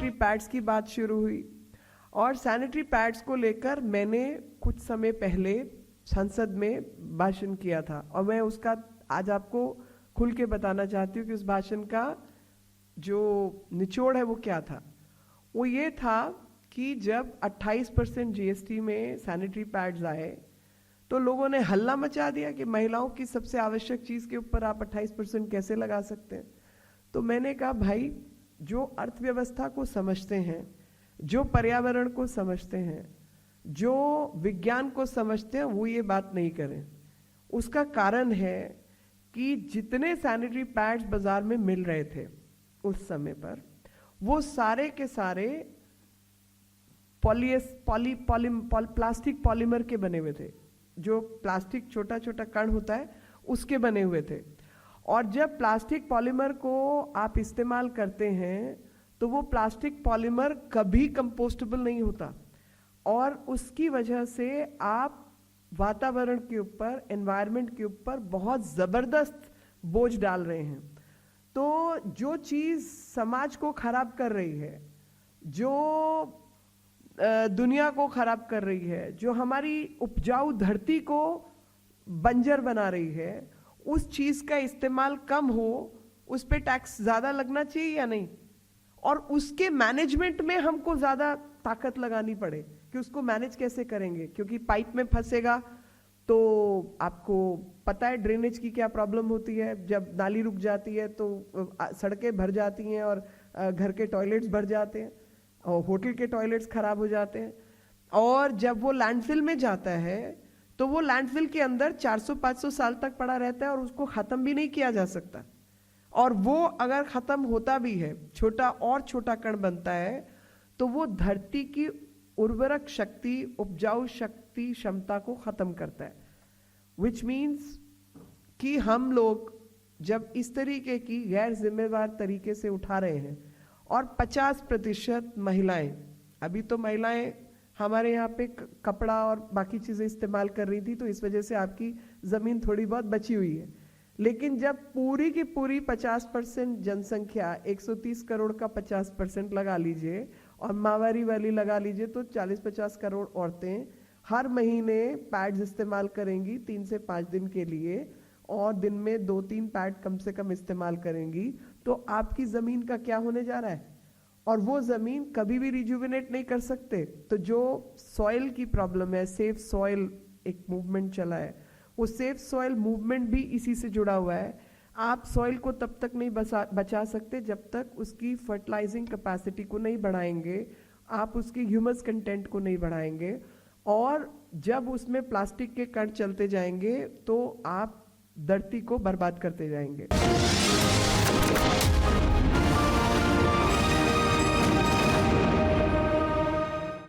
Sanitary pads की बात शुरू हुई और सैनिटरी पैड्स को लेकर मैंने कुछ समय पहले संसद में भाषण किया था और मैं उसका आज आपको खुल के बताना चाहती हूँ कि उस भाषण का जो निचोड़ है वो क्या था। वो ये था कि जब 28% जीएसटी में सैनिटरी पैड्स आए तो लोगों ने हल्ला मचा दिया कि महिलाओं की सबसे आवश्यक चीज के ऊपर आप 28% कैसे लगा सकते हैं। तो मैंने कहा भाई, जो अर्थव्यवस्था को समझते हैं, जो पर्यावरण को समझते हैं, जो विज्ञान को समझते हैं, वो ये बात नहीं करें। उसका कारण है कि जितने सैनिटरी पैड्स बाजार में मिल रहे थे उस समय पर, वो सारे के सारे प्लास्टिक पॉलीमर के बने हुए थे। जो प्लास्टिक छोटा छोटा कण होता है उसके बने हुए थे। और जब प्लास्टिक पॉलीमर को आप इस्तेमाल करते हैं तो वो प्लास्टिक पॉलीमर कभी कंपोस्टेबल नहीं होता और उसकी वजह से आप वातावरण के ऊपर, एनवायरनमेंट के ऊपर बहुत जबरदस्त बोझ डाल रहे हैं। तो जो चीज समाज को खराब कर रही है, जो दुनिया को खराब कर रही है, जो हमारी उपजाऊ धरती को बंजर बना रही है, उस चीज का इस्तेमाल कम हो, उस पे टैक्स ज्यादा लगना चाहिए या नहीं? और उसके मैनेजमेंट में हमको ज्यादा ताकत लगानी पड़े कि उसको मैनेज कैसे करेंगे, क्योंकि पाइप में फंसेगा तो आपको पता है ड्रेनेज की क्या प्रॉब्लम होती है। जब नाली रुक जाती है तो सड़कें भर जाती हैं और घर के टॉयलेट्स भर जाते हैं और होटल के टॉयलेट्स खराब हो जाते हैं। और जब वो लैंडफिल में जाता है तो वो लैंडफिल के अंदर 400-500 साल तक पड़ा रहता है और उसको खत्म भी नहीं किया जा सकता। और वो अगर खत्म होता भी है, छोटा और छोटा कण बनता है, तो वो धरती की उर्वरक शक्ति, उपजाऊ शक्ति, क्षमता को खत्म करता है। विच मीन्स कि हम लोग जब इस तरीके की गैर जिम्मेवार तरीके से उठा रहे हैं और 50% महिलाएं, अभी तो महिलाएं हमारे यहाँ पे कपड़ा और बाकी चीजें इस्तेमाल कर रही थी तो इस वजह से आपकी जमीन थोड़ी बहुत बची हुई है, लेकिन जब पूरी की पूरी 50% जनसंख्या, 130 करोड़ का 50% लगा लीजिए और माहवारी वाली लगा लीजिए तो 40-50 करोड़ औरतें हर महीने पैड्स इस्तेमाल करेंगी 3 से 5 दिन के लिए और दिन में 2-3 पैड कम से कम इस्तेमाल करेंगी, तो आपकी जमीन का क्या होने जा रहा है? और वो जमीन कभी भी रिजुविनेट नहीं कर सकते। तो जो सॉइल की प्रॉब्लम है, सेफ सॉइल एक मूवमेंट चला है, वो सेफ सॉइल मूवमेंट भी इसी से जुड़ा हुआ है। आप सॉइल को तब तक नहीं बचा सकते जब तक उसकी फर्टिलाइजिंग कैपेसिटी को नहीं बढ़ाएंगे, आप उसकी ह्यूमस कंटेंट को नहीं बढ़ाएंगे। और जब उसमें प्लास्टिक के कण चलते जाएंगे तो आप धरती को बर्बाद करते जाएंगे।